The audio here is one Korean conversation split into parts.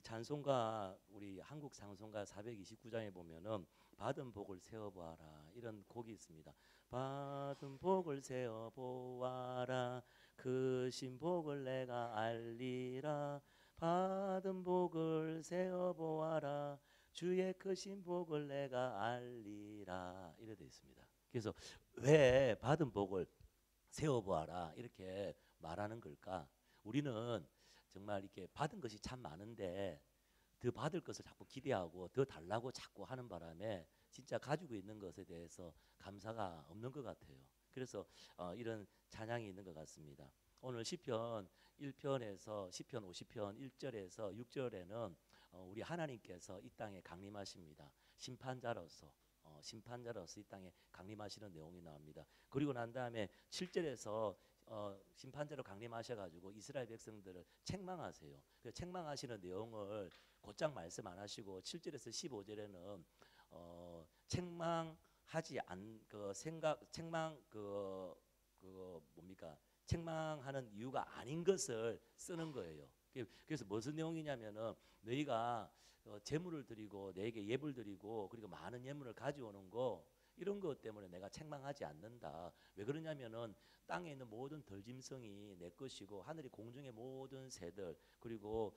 찬송가 우리 한국 찬송가 429장에 보면은 받은 복을 세어 보아라 이런 곡이 있습니다. 받은 복을 세어 보아라 크신 복을 내가 알리라 받은 복을 세어 보아라 주의 크신 복을 내가 알리라 이래 되어 있습니다. 그래서 왜 받은 복을 세어 보아라 이렇게 말하는 걸까? 우리는 정말 이렇게 받은 것이 참 많은데 더 받을 것을 자꾸 기대하고 더 달라고 자꾸 하는 바람에 진짜 가지고 있는 것에 대해서 감사가 없는 것 같아요. 그래서 이런 찬양이 있는 것 같습니다. 오늘 시편 1편에서 시편 50편 1절에서 6절에는 우리 하나님께서 이 땅에 강림하십니다. 심판자로서 이 땅에 강림하시는 내용이 나옵니다. 그리고 난 다음에 7절에서 심판자로 강림하셔가지고 이스라엘 백성들을 책망하세요. 그 책망하시는 내용을 곧장 말씀 안 하시고 7절에서 15절에는 책망하지 않그 생각 책망 그 뭡니까 책망하는 이유가 아닌 것을 쓰는 거예요. 그래서 무슨 내용이냐면은 너희가 제물을 드리고 내게 예불 드리고 그리고 많은 예물을 가져오는 거 이런 것 때문에 내가 책망하지 않는다. 왜 그러냐면은 땅에 있는 모든 덜짐승이 내 것이고 하늘이 공중의 모든 새들 그리고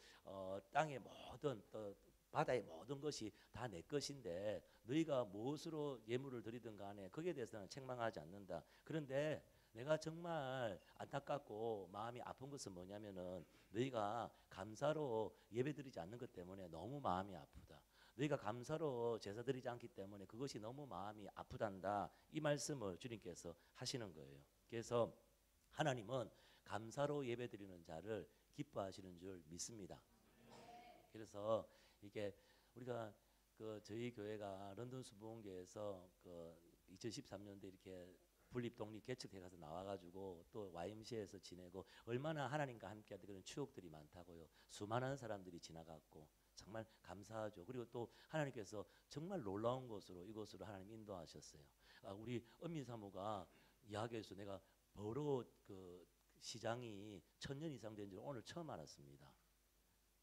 땅의 모든 바다의 모든 것이 다 내 것인데 너희가 무엇으로 예물을 드리든 간에 거기에 대해서는 책망하지 않는다. 그런데 내가 정말 안타깝고 마음이 아픈 것은 뭐냐면은 너희가 감사로 예배드리지 않는 것 때문에 너무 마음이 아프다. 너희가 감사로 제사 드리지 않기 때문에 그것이 너무 마음이 아프단다. 이 말씀을 주님께서 하시는 거예요. 그래서 하나님은 감사로 예배드리는 자를 기뻐하시는 줄 믿습니다. 그래서 이게 우리가 저희 교회가 런던 수부흥교에서 2013년도에 이렇게 분립 독립 개척해 가서 나와가지고 또 YMCA에서 지내고 얼마나 하나님과 함께하던 그런 추억들이 많다고요. 수많은 사람들이 지나갔고 정말 감사하죠. 그리고 또 하나님께서 정말 놀라운 곳으로 이곳으로 하나님 인도하셨어요. 우리 엄미사모가 이야기해서 내가 버로 시장이 1000년 이상 된 줄 오늘 처음 알았습니다.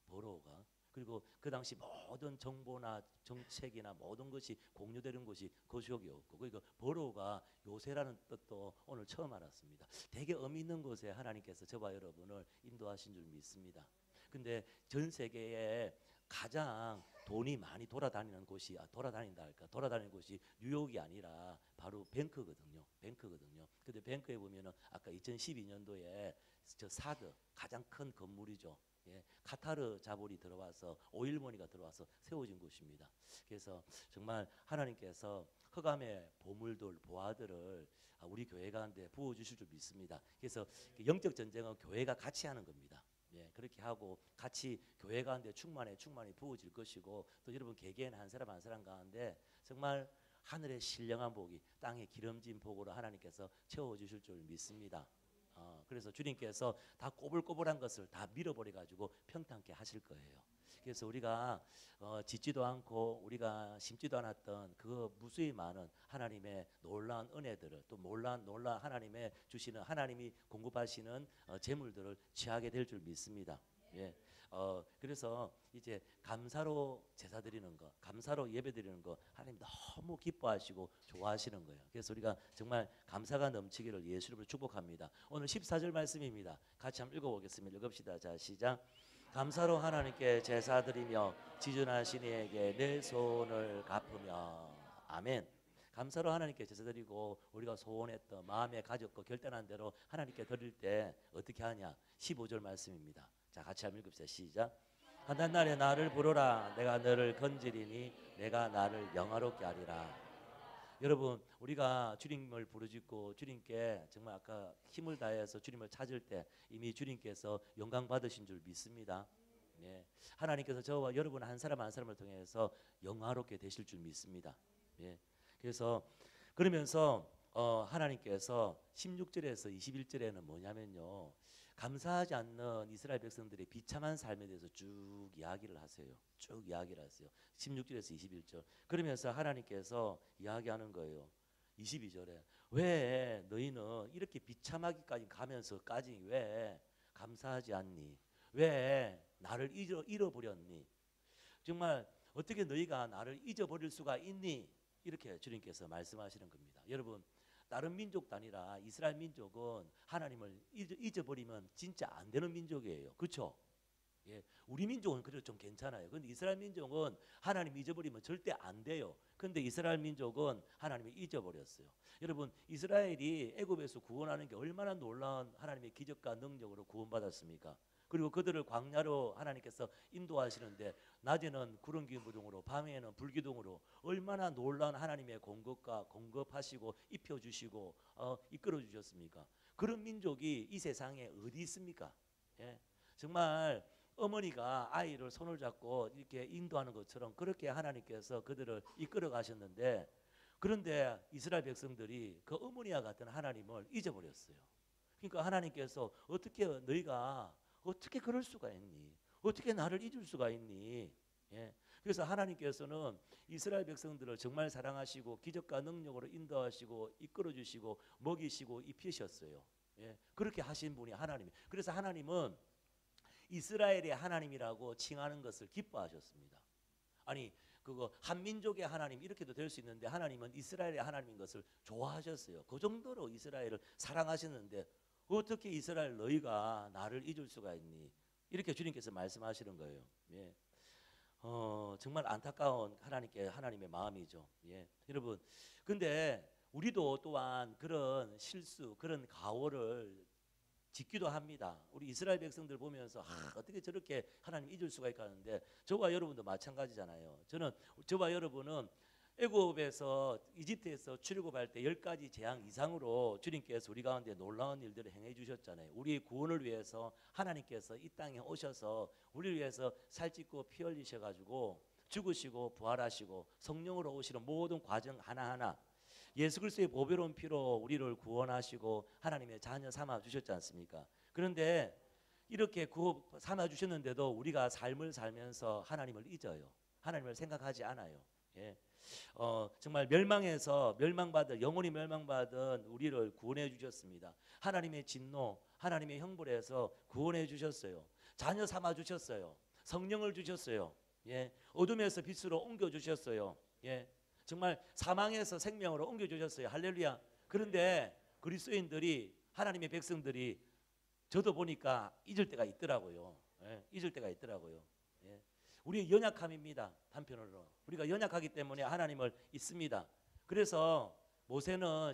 버로가. 그리고 그 당시 모든 정보나 정책이나 모든 것이 공유되는 곳이 그 지역이었고 그러니까 버로가 요새라는 뜻도 오늘 처음 알았습니다. 되게 의미 있는 곳에 하나님께서 저와 여러분을 인도하신 줄 믿습니다. 근데 전 세계에 가장 돈이 많이 돌아다니는 곳이 돌아다닌다 할까 돌아다니는 곳이 뉴욕이 아니라 바로 뱅크거든요. 근데 뱅크에 보면은 아까 2012년도에 저 사드 가장 큰 건물이죠. 예, 카타르 자본이 들어와서 오일머니가 들어와서 세워진 곳입니다. 그래서 정말 하나님께서 흑암의 보물들 보화들을 우리 교회 가운데 부어 주실 줄 믿습니다. 그래서 영적 전쟁은 교회가 같이 하는 겁니다. 예, 그렇게 하고 같이 교회 가운데 충만히 부어질 것이고 또 여러분 개개인 한 사람 한 사람 가운데 정말 하늘의 신령한 복이 땅의 기름진 복으로 하나님께서 채워 주실 줄 믿습니다. 그래서 주님께서 다 꼬불꼬불한 것을 다 밀어버려 가지고 평탄케 하실 거예요. 그래서 우리가 짓지도 않고 우리가 심지도 않았던 그 무수히 많은 하나님의 놀라운 은혜들을 또 놀라운 하나님의 주시는 하나님이 공급하시는 재물들을 취하게 될 줄 믿습니다. 예, 그래서 이제 감사로 제사 드리는 거, 감사로 예배 드리는 거 하나님 너무 기뻐하시고 좋아하시는 거예요. 그래서 우리가 정말 감사가 넘치기를 예수님으로 축복합니다. 오늘 14절 말씀입니다. 같이 한번 읽어보겠습니다. 읽읍시다. 자, 시작. 감사로 하나님께 제사 드리며 지존하신 이에게 내 소원을 갚으며 아멘. 감사로 하나님께 제사 드리고 우리가 소원했던 마음에 가졌고 결단한 대로 하나님께 드릴 때 어떻게 하냐? 15절 말씀입니다. 자, 같이 한번 읽읍시다. 시작. 한단 날에 나를 부르라. 내가 너를 건지리니 내가 나를 영화롭게 하리라. 여러분, 우리가 주님을 부르짖고 주님께 정말 아까 힘을 다해서 주님을 찾을 때 이미 주님께서 영광 받으신 줄 믿습니다. 예, 하나님께서 저와 여러분 한 사람 한 사람을 통해서 영화롭게 되실 줄 믿습니다. 예, 그래서 그러면서 하나님께서 16절에서 21절에는 뭐냐면요, 감사하지 않는 이스라엘 백성들의 비참한 삶에 대해서 쭉 이야기를 하세요. 16절에서 21절. 그러면서 하나님께서 이야기하는 거예요. 22절에 왜 너희는 이렇게 비참하기까지 가면서까지 왜 감사하지 않니? 왜 나를 잃어버렸니? 정말 어떻게 너희가 나를 잊어버릴 수가 있니? 이렇게 주님께서 말씀하시는 겁니다. 여러분, 다른 민족도 아니라 이스라엘 민족은 하나님을 잊어버리면 진짜 안 되는 민족이에요. 그렇죠? 예, 우리 민족은 그래도 좀 괜찮아요. 근데 이스라엘 민족은 하나님 잊어버리면 절대 안 돼요. 근데 이스라엘 민족은 하나님을 잊어버렸어요. 여러분, 이스라엘이 애굽에서 구원하는 게 얼마나 놀라운 하나님의 기적과 능력으로 구원받았습니까? 그리고 그들을 광야로 하나님께서 인도하시는데 낮에는 구름 기둥으로 밤에는 불기둥으로 얼마나 놀라운 하나님의 공급하시고 입혀주시고 이끌어 주셨습니까? 그런 민족이 이 세상에 어디 있습니까? 예? 정말 어머니가 아이를 손을 잡고 이렇게 인도하는 것처럼 그렇게 하나님께서 그들을 이끌어 가셨는데, 그런데 이스라엘 백성들이 그 어머니와 같은 하나님을 잊어버렸어요. 그러니까 하나님께서 어떻게 너희가 어떻게 그럴 수가 있니? 어떻게 나를 잊을 수가 있니? 예. 그래서 하나님께서는 이스라엘 백성들을 정말 사랑하시고 기적과 능력으로 인도하시고 이끌어 주시고 먹이시고 입히셨어요. 예. 그렇게 하신 분이 하나님. 그래서 하나님은 이스라엘의 하나님이라고 칭하는 것을 기뻐하셨습니다. 아니, 그거 한민족의 하나님 이렇게도 될 수 있는데 하나님은 이스라엘의 하나님인 것을 좋아하셨어요. 그 정도로 이스라엘을 사랑하셨는데 어떻게 이스라엘 너희가 나를 잊을 수가 있니? 이렇게 주님께서 말씀하시는 거예요. 예. 정말 안타까운 하나님의 마음이죠. 예. 여러분, 근데 우리도 또한 그런 실수, 그런 가오를 짓기도 합니다. 우리 이스라엘 백성들 보면서 어떻게 저렇게 하나님 잊을 수가 있까 하는데 저와 여러분도 마찬가지잖아요. 저와 여러분은 애굽에서 이집트에서 출애굽할 때 10가지 재앙 이상으로 주님께서 우리 가운데 놀라운 일들을 행해 주셨잖아요. 우리의 구원을 위해서 하나님께서 이 땅에 오셔서 우리를 위해서 살찌고 피 흘리셔 가지고 죽으시고 부활하시고 성령으로 오시는 모든 과정 하나하나 예수 그리스도의 보배로운 피로 우리를 구원하시고 하나님의 자녀 삼아 주셨지 않습니까? 그런데 이렇게 삼아 주셨는데도 우리가 삶을 살면서 하나님을 잊어요. 하나님을 생각하지 않아요. 예. 정말 영원히 멸망받은 우리를 구원해 주셨습니다. 하나님의 진노, 하나님의 형벌에서 구원해 주셨어요. 자녀 삼아 주셨어요. 성령을 주셨어요. 예. 어둠에서 빛으로 옮겨 주셨어요. 예. 정말 사망에서 생명으로 옮겨 주셨어요. 할렐루야. 그런데 그리스도인들이, 하나님의 백성들이 저도 보니까 잊을 때가 있더라고요. 예. 잊을 때가 있더라고요. 예. 우리의 연약함입니다. 한편으로 우리가 연약하기 때문에 하나님을 잊습니다. 그래서 모세는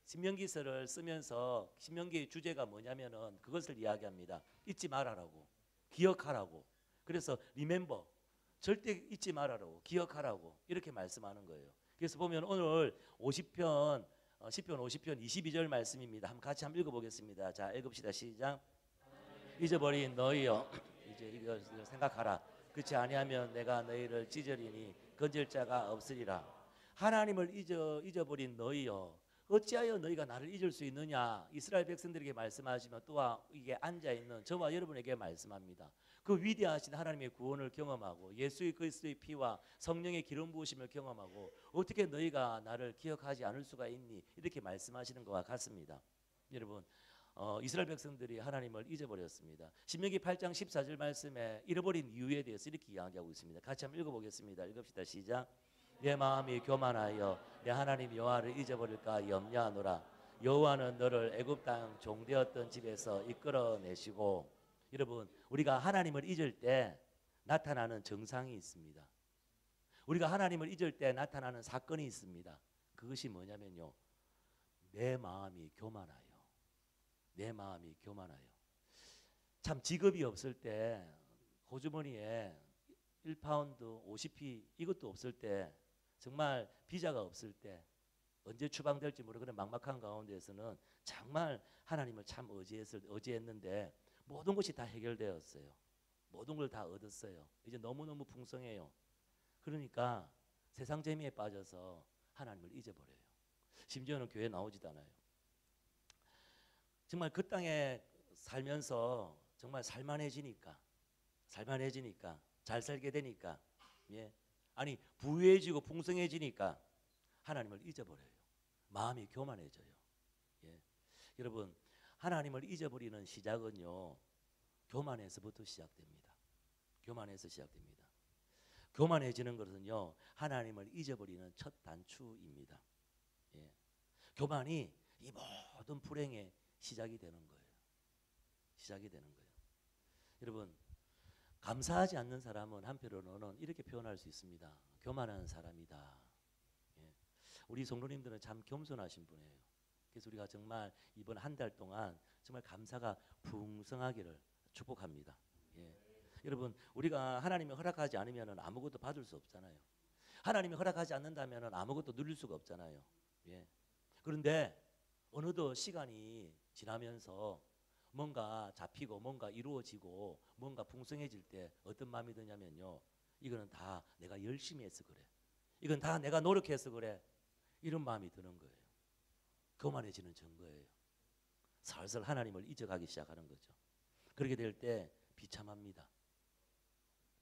신명기서를 쓰면서 신명기의 주제가 뭐냐면은 그것을 이야기합니다. 잊지 말아라고, 기억하라고. 그래서 remember, 절대 잊지 말아라고, 기억하라고 이렇게 말씀하는 거예요. 그래서 보면 오늘 50편 시편 50편 22절 말씀입니다. 같이 한번 읽어보겠습니다. 자, 읽읍시다. 시작. 잊어버린 너희여, 이제 이걸 생각하라. 그렇지 아니하면 내가 너희를 찢으리니 건질 자가 없으리라. 하나님을 잊어버린 너희여, 어찌하여 너희가 나를 잊을 수 있느냐. 이스라엘 백성들에게 말씀하시면 또한 이게 앉아있는 저와 여러분에게 말씀합니다. 그 위대하신 하나님의 구원을 경험하고 예수 그리스도의 피와 성령의 기름 부으심을 경험하고 어떻게 너희가 나를 기억하지 않을 수가 있니? 이렇게 말씀하시는 것과 같습니다. 여러분, 이스라엘 백성들이 하나님을 잊어버렸습니다. 신명기 8장 14절 말씀에 잃어버린 이유에 대해서 이렇게 이야기하고 있습니다. 같이 한번 읽어보겠습니다. 읽읍시다. 시작. 내 마음이 교만하여 내 하나님 여호와를 잊어버릴까 염려하노라. 여호와는 너를 애굽 땅 종되었던 집에서 이끌어내시고. 여러분, 우리가 하나님을 잊을 때 나타나는 정상이 있습니다. 우리가 하나님을 잊을 때 나타나는 사건이 있습니다. 그것이 뭐냐면요, 내 마음이 교만하여. 내 마음이 교만하여. 참, 직업이 없을 때 호주머니에 1파운드 50p 이것도 없을 때, 정말 비자가 없을 때, 언제 추방될지 모르는 그런 막막한 가운데에서는 정말 하나님을 참 의지했는데 모든 것이 다 해결되었어요. 모든 걸 다 얻었어요. 이제 너무너무 풍성해요. 그러니까 세상 재미에 빠져서 하나님을 잊어버려요. 심지어는 교회 나오지도 않아요. 정말 그 땅에 살면서 정말 살만해지니까 잘 살게 되니까, 예, 아니 부유해지고 풍성해지니까 하나님을 잊어버려요. 마음이 교만해져요. 예. 여러분, 하나님을 잊어버리는 시작은요, 교만에서부터 시작됩니다. 교만에서 시작됩니다. 교만해지는 것은요, 하나님을 잊어버리는 첫 단추입니다. 예. 교만이 이 모든 불행의 시작이 되는 거예요. 시작이 되는 거예요. 여러분, 감사하지 않는 사람은 한편으로는 이렇게 표현할 수 있습니다. 교만한 사람이다. 예. 우리 성도님들은 참 겸손하신 분이에요. 그래서 우리가 정말 이번 한 달 동안 정말 감사가 풍성하기를 축복합니다. 예. 여러분, 우리가 하나님이 허락하지 않으면 아무것도 받을 수 없잖아요. 하나님이 허락하지 않는다면 아무것도 누릴 수가 없잖아요. 예. 그런데 어느덧 시간이 지나면서 뭔가 잡히고 뭔가 이루어지고 뭔가 풍성해질 때 어떤 마음이 드냐면요, 이거는 다 내가 열심히 해서 그래, 이건 다 내가 노력해서 그래, 이런 마음이 드는 거예요. 교만해지는 증거예요. 슬슬 하나님을 잊어가기 시작하는 거죠. 그렇게 될 때 비참합니다.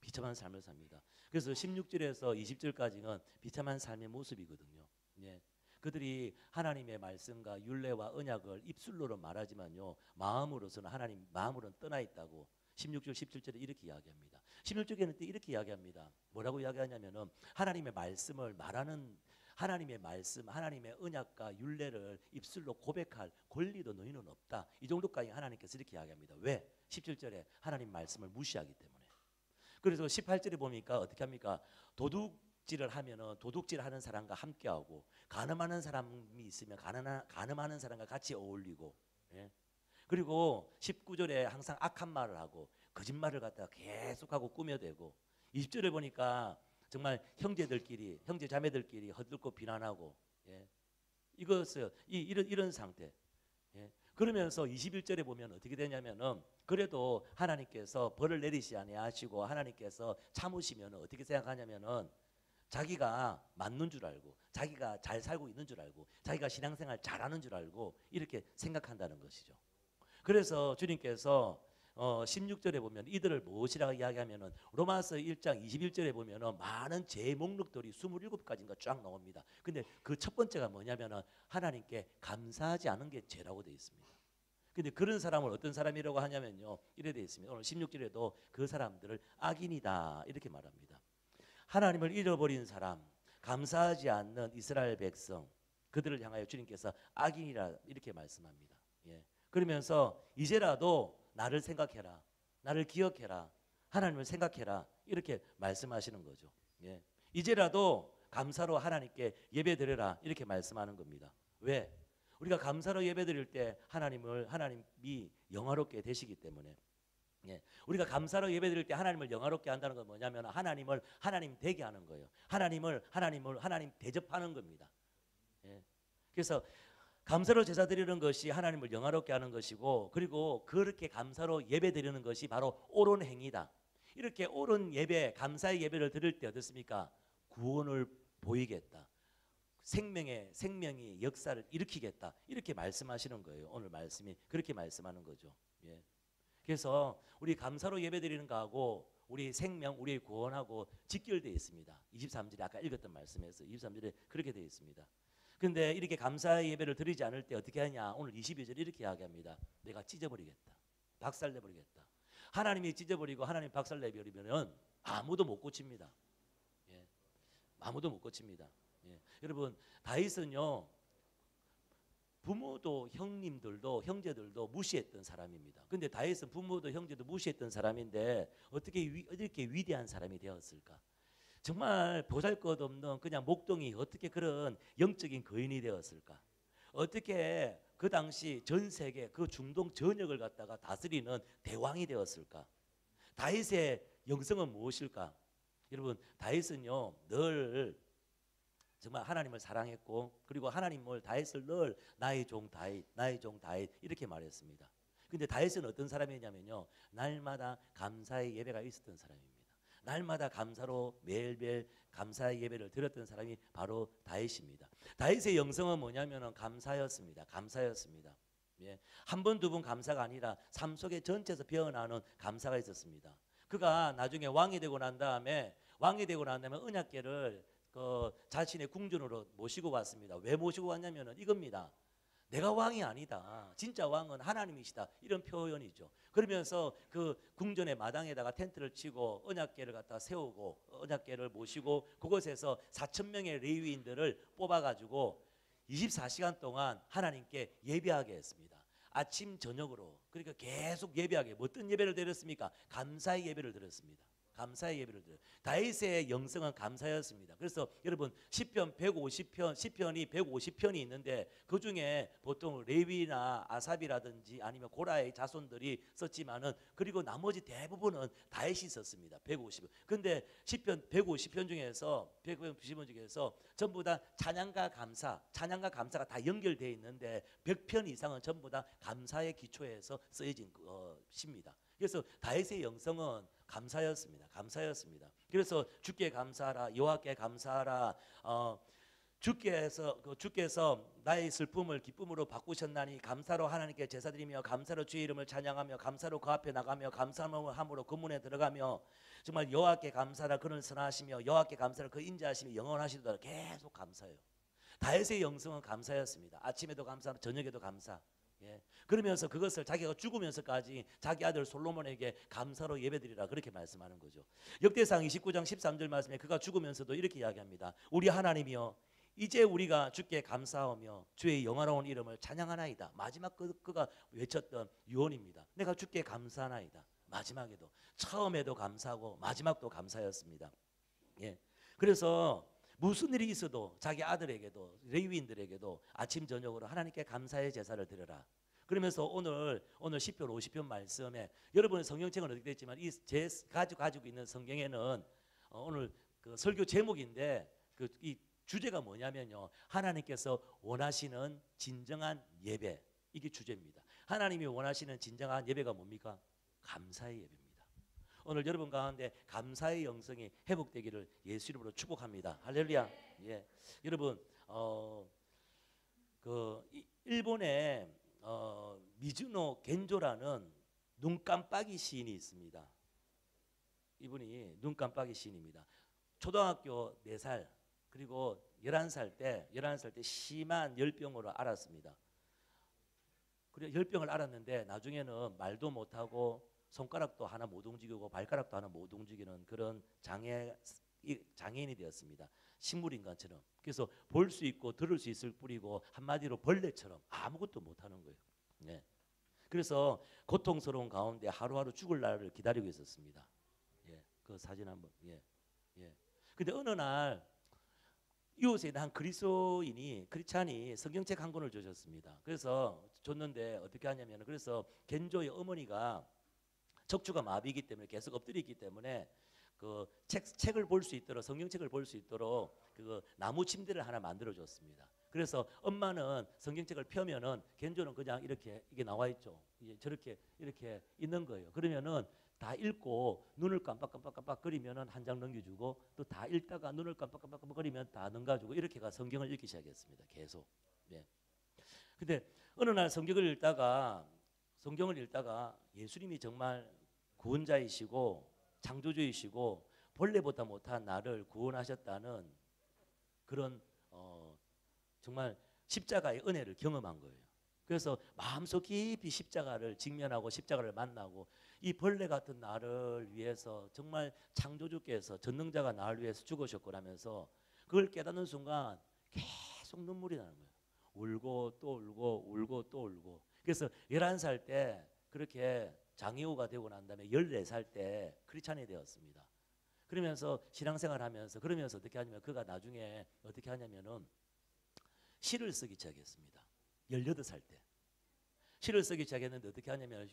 비참한 삶을 삽니다. 그래서 16절에서 20절까지는 비참한 삶의 모습이거든요. 예. 그들이 하나님의 말씀과 율례와 언약을 입술로는 말하지만요, 마음으로서는 하나님 마음으로는 떠나 있다고 16절 17절에 이렇게 이야기합니다. 16절에는 또 이렇게 이야기합니다. 뭐라고 이야기하냐면은 하나님의 말씀을 말하는, 하나님의 말씀, 하나님의 언약과 율례를 입술로 고백할 권리도 너희는 없다. 이 정도까지 하나님께서 이렇게 이야기합니다. 왜? 17절에 하나님 말씀을 무시하기 때문에. 그래서 18절에 보니까 어떻게 합니까? 도둑질을 하면은 도둑질하는 사람과 함께하고, 간음하는 사람이 있으면 간음하는 사람과 같이 어울리고, 예? 그리고 19절에 항상 악한 말을 하고 거짓말을 갖다가 계속하고 꾸며대고, 20절에 보니까 정말 형제들끼리, 형제 자매들끼리 헛들고 비난하고, 예? 이것을 이런 상태. 예? 그러면서 21절에 보면 어떻게 되냐면은, 그래도 하나님께서 벌을 내리시 아니하시고 하나님께서 참으시면 어떻게 생각하냐면은, 자기가 맞는 줄 알고, 자기가 잘 살고 있는 줄 알고, 자기가 신앙생활 잘하는 줄 알고 이렇게 생각한다는 것이죠. 그래서 주님께서 16절에 보면 이들을 무엇이라고 이야기하면은, 로마서 1장 21절에 보면은 많은 죄의 목록들이 27가지인가 쫙 나옵니다. 근데 그 첫 번째가 뭐냐면은 하나님께 감사하지 않은 게 죄라고 되어 있습니다. 근데 그런 사람을 어떤 사람이라고 하냐면요, 이래 되어 있습니다. 오늘 16절에도 그 사람들을 악인이다 이렇게 말합니다. 하나님을 잃어버린 사람, 감사하지 않는 이스라엘 백성, 그들을 향하여 주님께서 악인이라 이렇게 말씀합니다. 예. 그러면서 이제라도 나를 생각해라, 나를 기억해라, 하나님을 생각해라 이렇게 말씀하시는 거죠. 예. 이제라도 감사로 하나님께 예배드려라 이렇게 말씀하는 겁니다. 왜? 우리가 감사로 예배드릴 때 하나님이 영화롭게 되시기 때문에. 예. 우리가 감사로 예배드릴 때 하나님을 영화롭게 한다는 건 뭐냐면 하나님을 하나님 되게 하는 거예요. 하나님 대접하는 겁니다. 예. 그래서 감사로 제사 드리는 것이 하나님을 영화롭게 하는 것이고, 그리고 그렇게 감사로 예배 드리는 것이 바로 옳은 행위다. 이렇게 옳은 예배, 감사의 예배를 드릴 때 어떻습니까? 구원을 보이겠다, 생명이 역사를 일으키겠다 이렇게 말씀하시는 거예요. 오늘 말씀이 그렇게 말씀하는 거죠. 예. 그래서 우리 감사로 예배드리는 거하고 우리 생명, 우리의 구원하고 직결되어 있습니다. 23절에 아까 읽었던 말씀에서 23절에 그렇게 되어 있습니다. 그런데 이렇게 감사의 예배를 드리지 않을 때 어떻게 하냐? 오늘 22절 이렇게 이야기합니다. 내가 찢어버리겠다, 박살내버리겠다. 하나님이 찢어버리고 하나님 박살내버리면 아무도 못 고칩니다. 예. 아무도 못 고칩니다. 예. 여러분, 다윗은요, 부모도 형제들도 무시했던 사람입니다. 근데 다윗은 부모도 형제도 무시했던 사람인데 어떻게 이렇게 위대한 사람이 되었을까? 정말 보잘것없는 그냥 목동이 어떻게 그런 영적인 거인이 되었을까? 어떻게 그 당시 전 세계 그 중동 전역을 갖다가 다스리는 대왕이 되었을까? 다윗의 영성은 무엇일까? 여러분, 다윗은요 늘 정말 하나님을 사랑했고, 그리고 하나님을 다윗을 늘 나의 종 다윗, 나의 종 다윗 이렇게 말했습니다. 근데 다윗은 어떤 사람이냐면요, 날마다 감사의 예배가 있었던 사람입니다. 날마다 감사로 매일매일 감사의 예배를 드렸던 사람이 바로 다윗입니다. 다윗의 영성은 뭐냐면은 감사였습니다. 감사였습니다. 예. 한 번, 두 번 감사가 아니라 삶 속에 전체에서 배어나는 감사가 있었습니다. 그가 나중에 왕이 되고 난 다음에 언약궤를 자신의 궁전으로 모시고 왔습니다. 왜 모시고 왔냐면은 이겁니다. 내가 왕이 아니다. 진짜 왕은 하나님이시다. 이런 표현이죠. 그러면서 그 궁전의 마당에다가 텐트를 치고 언약궤를 갖다 세우고 언약궤를 모시고 그곳에서 4천 명의 레위인들을 뽑아가지고 24시간 동안 하나님께 예배하게 했습니다. 아침 저녁으로. 그러니까 계속 예배하게. 어떤 예배를 드렸습니까? 감사의 예배를 드렸습니다. 감사의 예배를 드려요. 다윗의 영성은 감사였습니다. 그래서 여러분 시편 150편, 시편이 150편이 있는데 그 중에 보통 레위나 아삽이라든지 아니면 고라의 자손들이 썼지만은 그리고 나머지 대부분은 다윗이 썼습니다. 150편. 근데 시편 150편 중에서 150편 중에서 전부 다 찬양과 감사가 다 연결되어 있는데 100편 이상은 전부 다 감사의 기초에서 쓰여진 시입니다. 그래서 다윗의 영성은 감사였습니다. 그래서 주께 감사하라, 여호와께 감사하라. 주께서 나의 슬픔을 기쁨으로 바꾸셨나니 감사로 하나님께 제사드리며 감사로 주의 이름을 찬양하며 감사로 그 앞에 나가며 감사함으로 그 문에 들어가며 정말 여호와께 감사라 그는 선하시며 여호와께 감사라 그 인자하심이 영원하시도다. 계속 감사해요. 다윗의 영성은 감사였습니다. 아침에도 감사, 저녁에도 감사. 예. 그러면서 그것을 자기가 죽으면서까지 자기 아들 솔로몬에게 감사로 예배드리라 그렇게 말씀하는 거죠. 역대상 29장 13절 말씀에 그가 죽으면서도 이렇게 이야기합니다. 우리 하나님이여 이제 우리가 주께 감사하며 주의 영화로운 이름을 찬양하나이다. 마지막 그가 외쳤던 유언입니다. 내가 주께 감사하나이다. 마지막에도 처음에도 감사하고 마지막도 감사였습니다. 예. 그래서 무슨 일이 있어도 자기 아들에게도 레위인들에게도 아침 저녁으로 하나님께 감사의 제사를 드려라. 그러면서 오늘 시편 50편 말씀에 여러분의 성경책은 어떻게 됐지만 이 제 가지고 있는 성경에는 오늘 그 설교 제목인데 이 주제가 뭐냐면요. 하나님께서 원하시는 진정한 예배. 이게 주제입니다. 하나님이 원하시는 진정한 예배가 뭡니까? 감사의 예배입니다. 오늘 여러분 가운데 감사의 영성이 회복되기를 예수 이름으로 축복합니다. 할렐루야. 예. 여러분 일본에 미즈노 겐조라는 눈깜빡이 시인이 있습니다. 이분이 눈깜빡이 시인입니다. 초등학교 4살 그리고 11살 때 심한 열병으로 앓았습니다. 그래 열병을 앓았는데 나중에는 말도 못하고 손가락도 하나 못 움직이고 발가락도 하나 못 움직이는 그런 장애인이 되었습니다. 식물인간처럼. 그래서 볼 수 있고 들을 수 있을 뿐이고 한마디로 벌레처럼 아무것도 못하는 거예요. 네. 그래서 고통스러운 가운데 하루하루 죽을 날을 기다리고 있었습니다. 예, 그 사진 한번. 예, 예. 근데 어느 날 이웃에 있는 한 크리스찬이 성경책 한 권을 주셨습니다. 그래서 줬는데 어떻게 하냐면 그래서 겐조의 어머니가 척추가 마비이기 때문에 계속 엎드려 있기 때문에 그 책을 볼 수 있도록 성경책을 볼 수 있도록 그 나무 침대를 하나 만들어 줬습니다. 그래서 엄마는 성경책을 펴면은 겐조는 그냥 이렇게 이게 나와 있죠. 이제 저렇게 이렇게 있는 거예요. 그러면은 다 읽고 눈을 깜빡깜빡거리면은 한 장 넘겨주고 또 다 읽다가 눈을 깜빡깜빡거리면 다 넘겨주고 이렇게가 성경을 읽기 시작했습니다. 계속. 예. 근데 어느 날 성경을 읽다가 예수님이 정말 구원자이시고 창조주이시고 본래보다 못한 나를 구원하셨다는 그런 정말 십자가의 은혜를 경험한 거예요. 그래서 마음속 깊이 십자가를 직면하고 십자가를 만나고 이 벌레 같은 나를 위해서 정말 창조주께서 전능자가 나를 위해서 죽으셨구나면서 그걸 깨닫는 순간 계속 눈물이 나는 거예요. 울고 또 울고 울고 또 울고. 그래서 11살 때 그렇게 장애우가 되고 난 다음에 14살 때 크리스찬이 되었습니다. 그러면서 신앙생활 하면서 그러면서 어떻게 하냐면 그가 나중에 어떻게 하냐면은 시를 쓰기 시작했습니다. 18살 때 시를 쓰기 시작했는데 어떻게 하냐면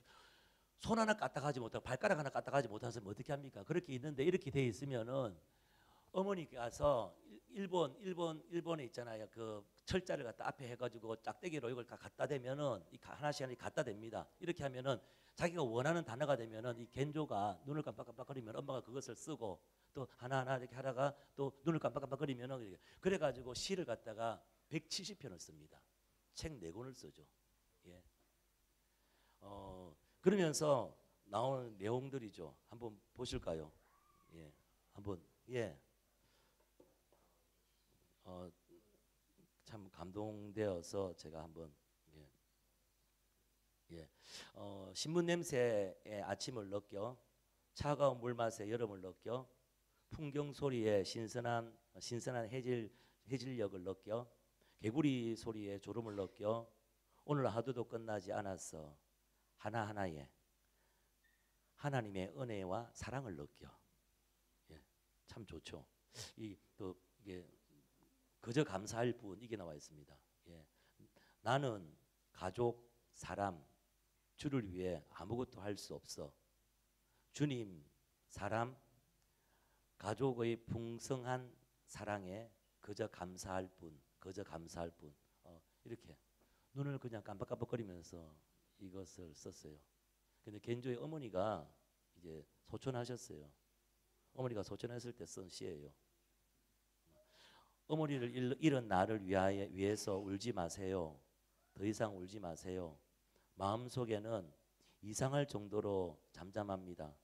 손 하나 까딱하지 못하고 발가락 하나 까딱하지 못한 사람이 어떻게 합니까? 그렇게 있는데 이렇게 돼 있으면은 어머니께서 일본에 있잖아요. 그 철자를 갖다 앞에 해가지고 짝대기로 이걸 갖다 대면은 하나씩 갖다 댑니다. 이렇게 하면은 자기가 원하는 단어가 되면은 이 겐조가 눈을 깜빡깜빡거리면 엄마가 그것을 쓰고 또 하나하나 이렇게 하다가 또 눈을 깜빡깜빡거리면은 그래가지고 시를 갖다가 170편을 씁니다. 책 4권을 쓰죠. 예. 그러면서 나오는 내용들이죠. 한번 보실까요? 예. 한번 예. 참 감동되어서 제가 한번 예. 신문 냄새에 아침을 느껴, 차가운 물 맛에 여름을 느껴, 풍경 소리에 신선한 해질녘을 느껴, 개구리 소리에 졸음을 느껴, 오늘 하루도 끝나지 않았어. 하나하나에 하나님의 은혜와 사랑을 느껴. 예, 참 좋죠. 이게 그저 감사할 뿐 이게 나와 있습니다. 예, 나는 가족, 사람, 주를 위해 아무것도 할 수 없어. 주님, 사람, 가족의 풍성한 사랑에 그저 감사할 뿐, 그저 감사할 뿐. 이렇게 눈을 그냥 깜빡깜빡거리면서 이것을 썼어요. 근데 겐조의 어머니가 이제 소천하셨어요. 어머니가 소천했을 때 쓴 시예요. 어머니를 잃은 나를 위해서 울지 마세요. 더 이상 울지 마세요. 마음속에는 이상할 정도로 잠잠합니다.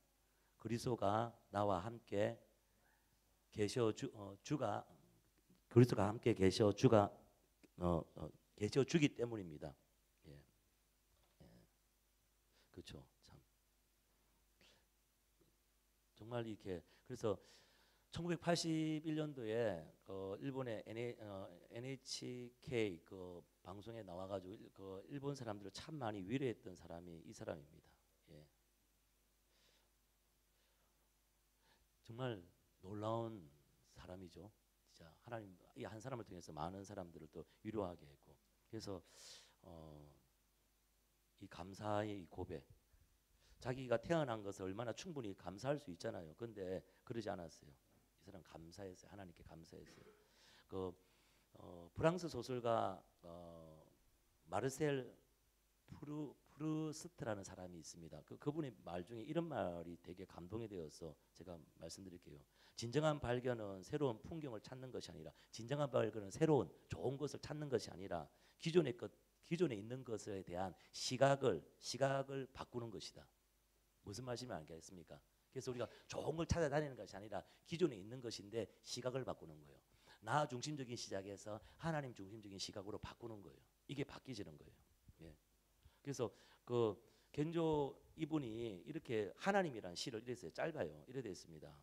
그리스도가 나와 함께 그리스도가 함께 계셔 주기 때문입니다. 예. 예. 그렇죠. 참 정말 이렇게 그래서 1981년도에 일본의 NHK 그 방송에 나와가지고 그 일본 사람들을 참 많이 위로했던 사람이 이 사람입니다. 예. 정말 놀라운 사람이죠. 진짜 하나님 이 한 사람을 통해서 많은 사람들을 또 위로하게 했고, 그래서 이 감사의 이 고백, 자기가 태어난 것을 얼마나 충분히 감사할 수 있잖아요. 근데 그러지 않았어요. 이 사람 감사했어요. 하나님께 감사했어요. 프랑스 소설가 마르셀 프루스트라는 사람이 있습니다. 그분의 말 중에 이런 말이 되게 감동이 되어서 제가 말씀드릴게요. 진정한 발견은 새로운 풍경을 찾는 것이 아니라, 진정한 발견은 새로운 좋은 것을 찾는 것이 아니라 기존에 있는 것에 대한 시각을 바꾸는 것이다. 무슨 말씀인지 알겠습니까? 그래서 우리가 좋은 걸 찾아다니는 것이 아니라 기존에 있는 것인데 시각을 바꾸는 거예요. 나 중심적인 시작에서 하나님 중심적인 시각으로 바꾸는 거예요. 이게 바뀌지는 거예요. 예. 그래서 겐조 이분이 이렇게 하나님이라는 시를 이랬어요. 짧아요. 이래 됐습니다.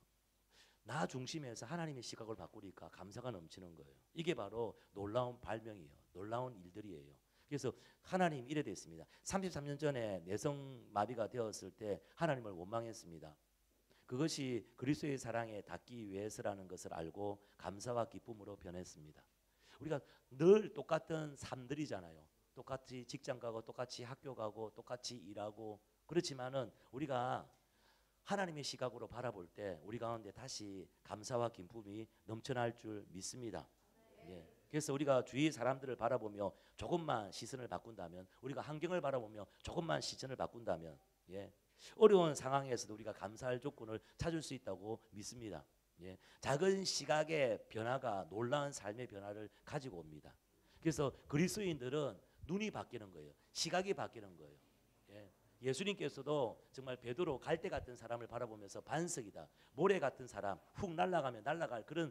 나 중심에서 하나님의 시각을 바꾸니까 감사가 넘치는 거예요. 이게 바로 놀라운 발명이에요. 놀라운 일들이에요. 그래서 하나님 이래 됐습니다. 33년 전에 내성마비가 되었을 때 하나님을 원망했습니다. 그것이 그리스도의 사랑에 닿기 위해서라는 것을 알고 감사와 기쁨으로 변했습니다. 우리가 늘 똑같은 삶들이잖아요. 똑같이 직장 가고 똑같이 학교 가고 똑같이 일하고, 그렇지만은 우리가 하나님의 시각으로 바라볼 때 우리 가운데 다시 감사와 기쁨이 넘쳐날 줄 믿습니다. 예. 그래서 우리가 주위 사람들을 바라보며 조금만 시선을 바꾼다면, 우리가 환경을 바라보며 조금만 시선을 바꾼다면, 예, 어려운 상황에서도 우리가 감사할 조건을 찾을 수 있다고 믿습니다. 예, 작은 시각의 변화가 놀라운 삶의 변화를 가지고 옵니다. 그래서 그리스도인들은 눈이 바뀌는 거예요. 시각이 바뀌는 거예요. 예. 예수님께서도 정말 베드로 갈대 같은 사람을 바라보면서 반석이다, 모래 같은 사람, 훅 날아가면 날아갈 그런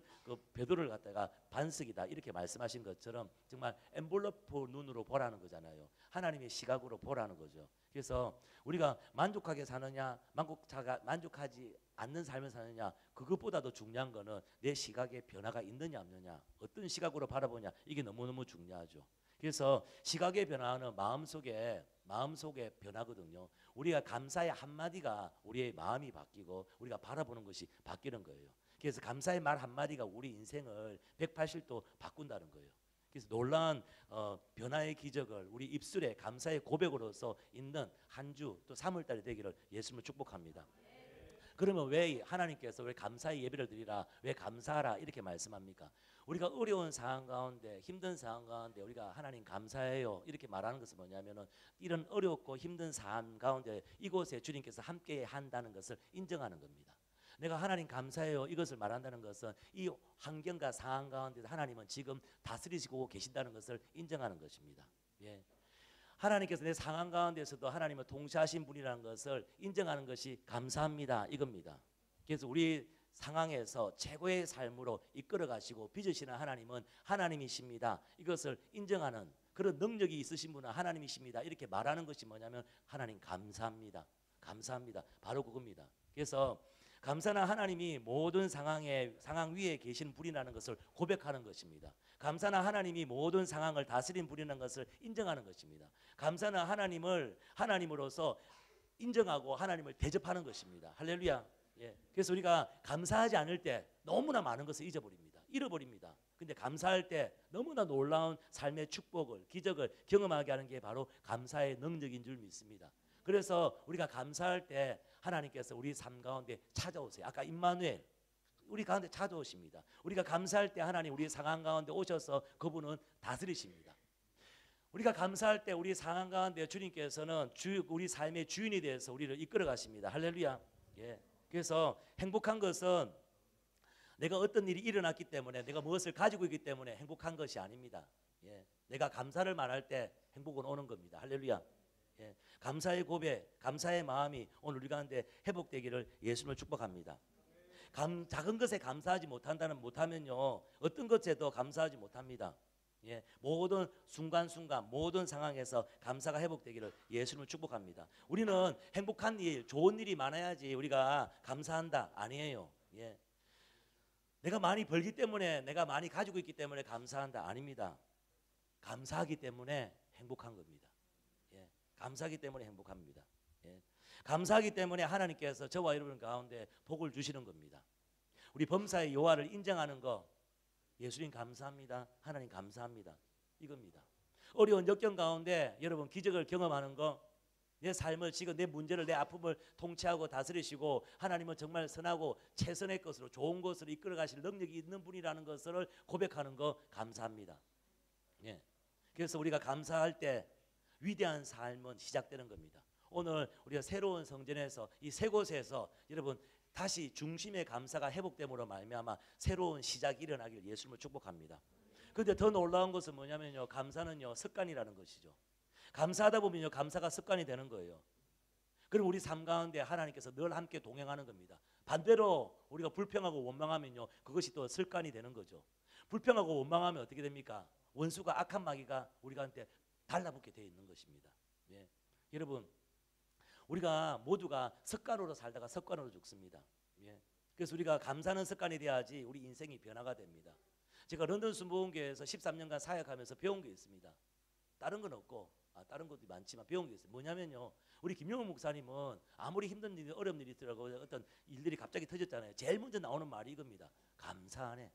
베드로를 갖다가 반석이다 이렇게 말씀하신 것처럼 정말 엔볼로프 눈으로 보라는 거잖아요. 하나님의 시각으로 보라는 거죠. 그래서 우리가 만족하게 사느냐, 만족하지 않는 삶을 사느냐, 그것보다도 중요한 거는 내 시각에 변화가 있느냐 없느냐, 어떤 시각으로 바라보냐, 이게 너무너무 중요하죠. 그래서 시각의 변화는 마음속의 변화거든요. 우리가 감사의 한마디가 우리의 마음이 바뀌고 우리가 바라보는 것이 바뀌는 거예요. 그래서 감사의 말 한마디가 우리 인생을 180도 바꾼다는 거예요. 그래서 놀라운 변화의 기적을 우리 입술에 감사의 고백으로서 있는 한 주 또 3월달이 되기를 예수님을 축복합니다. 그러면 왜 하나님께서 왜 감사의 예배를 드리라, 왜 감사하라 이렇게 말씀합니까? 우리가 어려운 상황 가운데, 힘든 상황 가운데 우리가 하나님 감사해요 이렇게 말하는 것은 뭐냐면은 이런 어렵고 힘든 삶 가운데 이곳에 주님께서 함께 한다는 것을 인정하는 겁니다. 내가 하나님 감사해요 이것을 말한다는 것은 이 환경과 상황 가운데 하나님은 지금 다스리시고 계신다는 것을 인정하는 것입니다. 예. 하나님께서 내 상황 가운데서도 하나님은 동시하신 분이라는 것을 인정하는 것이 감사합니다 이겁니다. 그래서 우리 상황에서 최고의 삶으로 이끌어 가시고 빚으시는 하나님은 하나님이십니다. 이것을 인정하는 그런 능력이 있으신 분은 하나님이십니다. 이렇게 말하는 것이 뭐냐면 하나님 감사합니다. 감사합니다. 바로 그겁니다. 그래서 감사는 하나님이 모든 상황 위에 계신 분이라는 것을 고백하는 것입니다. 감사는 하나님이 모든 상황을 다스린 분이라는 것을 인정하는 것입니다. 감사는 하나님을 하나님으로서 인정하고 하나님을 대접하는 것입니다. 할렐루야. 예. 그래서 우리가 감사하지 않을 때 너무나 많은 것을 잃어버립니다. 근데 감사할 때 너무나 놀라운 삶의 축복을, 기적을 경험하게 하는 게 바로 감사의 능력인 줄 믿습니다. 그래서 우리가 감사할 때 하나님께서 우리 삶 가운데 찾아오세요. 아까 임마누엘, 우리 가운데 찾아오십니다. 우리가 감사할 때 하나님 우리 상황 가운데 오셔서 그분은 다스리십니다. 우리가 감사할 때 우리 상황 가운데 주님께서는 우리 삶의 주인이 되어서 우리를 이끌어 가십니다. 할렐루야. 예. 그래서 행복한 것은 내가 어떤 일이 일어났기 때문에, 내가 무엇을 가지고 있기 때문에 행복한 것이 아닙니다. 예. 내가 감사를 말할 때 행복은 오는 겁니다. 할렐루야. 예. 감사의 고백, 감사의 마음이 오늘 우리 가운데 회복되기를 예수님을 축복합니다. 작은 것에 감사하지 못하면요 어떤 것에도 감사하지 못합니다. 예, 모든 순간순간 모든 상황에서 감사가 회복되기를 예수님을 축복합니다. 우리는 행복한 일, 좋은 일이 많아야지 우리가 감사한다 아니에요. 예. 내가 많이 벌기 때문에, 내가 많이 가지고 있기 때문에 감사한다 아닙니다. 감사하기 때문에 행복한 겁니다. 예. 감사하기 때문에 행복합니다. 예. 감사하기 때문에 하나님께서 저와 여러분 가운데 복을 주시는 겁니다. 우리 범사의 요한을 인정하는 거, 예수님 감사합니다, 하나님 감사합니다, 이겁니다. 어려운 역경 가운데 여러분 기적을 경험하는 거, 내 삶을 지금 내 문제를, 내 아픔을 통치하고 다스리시고 하나님은 정말 선하고 최선의 것으로 좋은 것으로 이끌어 가실 능력이 있는 분이라는 것을 고백하는 거 감사합니다. 예. 그래서 우리가 감사할 때 위대한 삶은 시작되는 겁니다. 오늘 우리가 새로운 성전에서 이 세 곳에서 여러분 다시 중심의 감사가 회복됨으로 말미암아 새로운 시작이 일어나길 예수님을 축복합니다. 그런데 더 놀라운 것은 뭐냐면요, 감사는요 습관이라는 것이죠. 감사하다 보면요 감사가 습관이 되는 거예요. 그럼 우리 삶 가운데 하나님께서 늘 함께 동행하는 겁니다. 반대로 우리가 불평하고 원망하면요 그것이 또 습관이 되는 거죠. 불평하고 원망하면 어떻게 됩니까? 원수가, 악한 마귀가 우리한테 달라붙게 되어 있는 것입니다. 예. 여러분, 우리가 모두가 습관으로 살다가 습관으로 죽습니다. 예. 그래서 우리가 감사하는 습관이 돼야지 우리 인생이 변화가 됩니다. 제가 런던 순복음교회에서 13년간 사역하면서 배운 게 있습니다. 다른 건 없고, 다른 것도 많지만 배운 게 있어요. 뭐냐면요, 우리 김용훈 목사님은 아무리 힘든 일, 어려운 일이 있더라고, 어떤 일들이 갑자기 터졌잖아요. 제일 먼저 나오는 말이 이겁니다. 감사하네.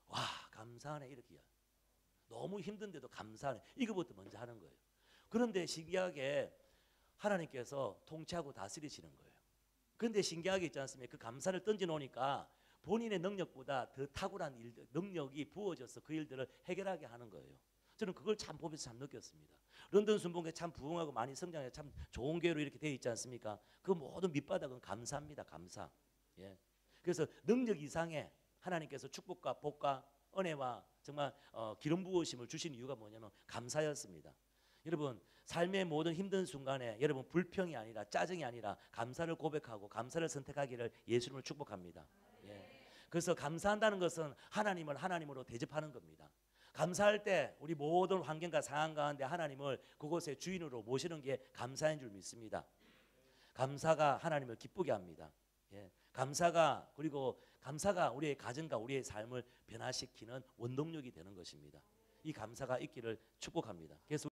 와, 감사하네. 이렇게요. 너무 힘든데도 감사하네. 이거부터 먼저 하는 거예요. 그런데 신기하게 하나님께서 통치하고 다스리시는 거예요. 그런데 신기하게 있지 않습니까? 그 감사를 던져놓으니까 본인의 능력보다 더 탁월한 일들, 능력이 부어져서 그 일들을 해결하게 하는 거예요. 저는 그걸 참 보면서 참 느꼈습니다. 런던 순복음교회 참 부흥하고 많이 성장해 참 좋은 교회로 이렇게 되어 있지 않습니까? 그 모든 밑바닥은 감사합니다. 감사. 예. 그래서 능력 이상의 하나님께서 축복과 복과 은혜와 정말 기름 부으심을 주신 이유가 뭐냐면 감사였습니다. 여러분, 삶의 모든 힘든 순간에 여러분 불평이 아니라 짜증이 아니라 감사를 고백하고 감사를 선택하기를 예수님을 축복합니다. 예. 그래서 감사한다는 것은 하나님을 하나님으로 대접하는 겁니다. 감사할 때 우리 모든 환경과 상황 가운데 하나님을 그곳의 주인으로 모시는 게 감사인 줄 믿습니다. 감사가 하나님을 기쁘게 합니다. 예. 감사가 우리의 가정과 우리의 삶을 변화시키는 원동력이 되는 것입니다. 이 감사가 있기를 축복합니다. 그래서